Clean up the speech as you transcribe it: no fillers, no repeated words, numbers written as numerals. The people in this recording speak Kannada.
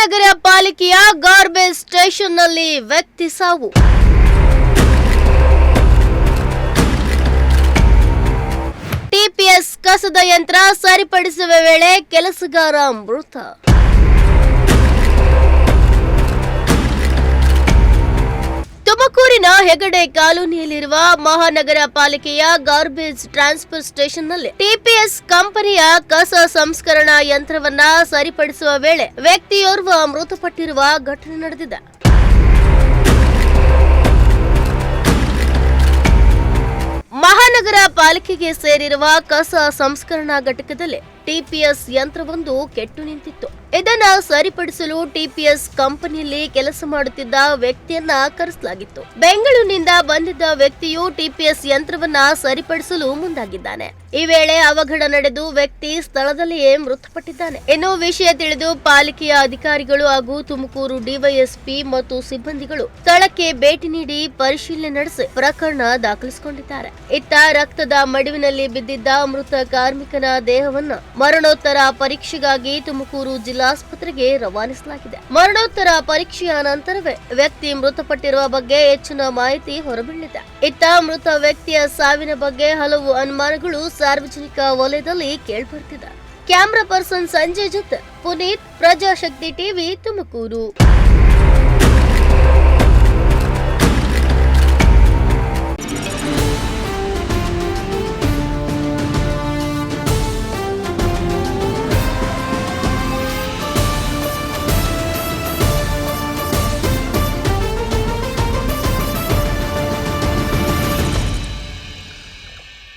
ಮಹಾನಗರ ಪಾಲಿಕೆಯ ಗಾರ್ಬೇಜ್ ಸ್ಟೇಷನ್ನಲ್ಲಿ ವ್ಯಕ್ತಿ ಸಾವು. ಟಿಪಿಎಸ್ ಕಸದ ಯಂತ್ರ ಸರಿಪಡಿಸುವ ವೇಳೆ ಕೆಲಸಗಾರ ಮೃತ. ತುಮಕೂರಿನ ಹೆಗಡೆ ಕಾಲೋನಿಯಲ್ಲಿರುವ ಮಹಾನಗರ ಪಾಲಿಕೆಯ ಗಾರ್ಬೇಜ್ ಟ್ರಾನ್ಸ್ಫರ್ ಸ್ಟೇಷನ್ನಲ್ಲಿ ಟಿಪಿಎಸ್ ಕಂಪನಿಯ ಕಸ ಸಂಸ್ಕರಣಾ ಯಂತ್ರವನ್ನ ಸರಿಪಡಿಸುವ ವೇಳೆ ವ್ಯಕ್ತಿಯೋರ್ವ ಮೃತಪಟ್ಟಿರುವ ಘಟನೆ ನಡೆದಿದೆ. ಮಹಾನಗರ ಪಾಲಿಕೆಗೆ ಸೇರಿರುವ ಕಸ ಸಂಸ್ಕರಣಾ ಘಟಕದಲ್ಲಿ ಟಿಪಿಎಸ್ ಯಂತ್ರವೊಂದು ಕೆಟ್ಟು ನಿಂತಿತ್ತು. ಇದನ್ನ ಸರಿಪಡಿಸಲು ಟಿಪಿಎಸ್ ಕಂಪನಿಯಲ್ಲಿ ಕೆಲಸ ಮಾಡುತ್ತಿದ್ದ ವ್ಯಕ್ತಿಯನ್ನ ಕರೆಸಲಾಗಿತ್ತು. ಬೆಂಗಳೂರಿನಿಂದ ಬಂದಿದ್ದ ವ್ಯಕ್ತಿಯು ಟಿಪಿಎಸ್ ಯಂತ್ರವನ್ನ ಸರಿಪಡಿಸಲು ಮುಂದಾಗಿದ್ದಾನೆ. ಈ ವೇಳೆ ಅವಘಡ ನಡೆದು ವ್ಯಕ್ತಿ ಸ್ಥಳದಲ್ಲಿಯೇ ಮೃತಪಟ್ಟಿದ್ದಾನೆ. ಇನ್ನು ವಿಷಯ ತಿಳಿದು ಪಾಲಿಕೆಯ ಅಧಿಕಾರಿಗಳು ಹಾಗೂ ತುಮಕೂರು ಡಿವೈಎಸ್ಪಿ ಮತ್ತು ಸಿಬ್ಬಂದಿಗಳು ಸ್ಥಳಕ್ಕೆ ಭೇಟಿ ನೀಡಿ ಪರಿಶೀಲನೆ ನಡೆಸಿ ಪ್ರಕರಣ ದಾಖಲಿಸಿಕೊಂಡಿದ್ದಾರೆ. ಇತ್ತ ರಕ್ತದ ಮಡುವಿನಲ್ಲಿ ಬಿದ್ದಿದ್ದ ಮೃತ ಕಾರ್ಮಿಕನ ದೇಹವನ್ನು ಮರಣೋತ್ತರ ಪರೀಕ್ಷೆಗಾಗಿ ತುಮಕೂರು ಜಿಲ್ಲಾಸ್ಪತ್ರೆಗೆ ರವಾನಿಸಲಾಗಿದೆ. ಮರಣೋತ್ತರ ಪರೀಕ್ಷೆಯ ನಂತರವೇ ವ್ಯಕ್ತಿ ಮೃತಪಟ್ಟಿರುವ ಬಗ್ಗೆ ಹೆಚ್ಚಿನ ಮಾಹಿತಿ ಹೊರಬೀಳಿದೆ. ಇತ್ತ ಮೃತ ವ್ಯಕ್ತಿಯ ಸಾವಿನ ಬಗ್ಗೆ ಹಲವು ಅನುಮಾನಗಳು ಸಾರ್ವಜನಿಕ ವಲಯದಲ್ಲಿ ಕೇಳಿಬರುತ್ತಿದೆ. ಕ್ಯಾಮರಾ ಪರ್ಸನ್ ಸಂಜಯ್ ಜೊತೆ ಪುನೀತ್, ಪ್ರಜಾಶಕ್ತಿ ಟಿವಿ, ತುಮಕೂರು.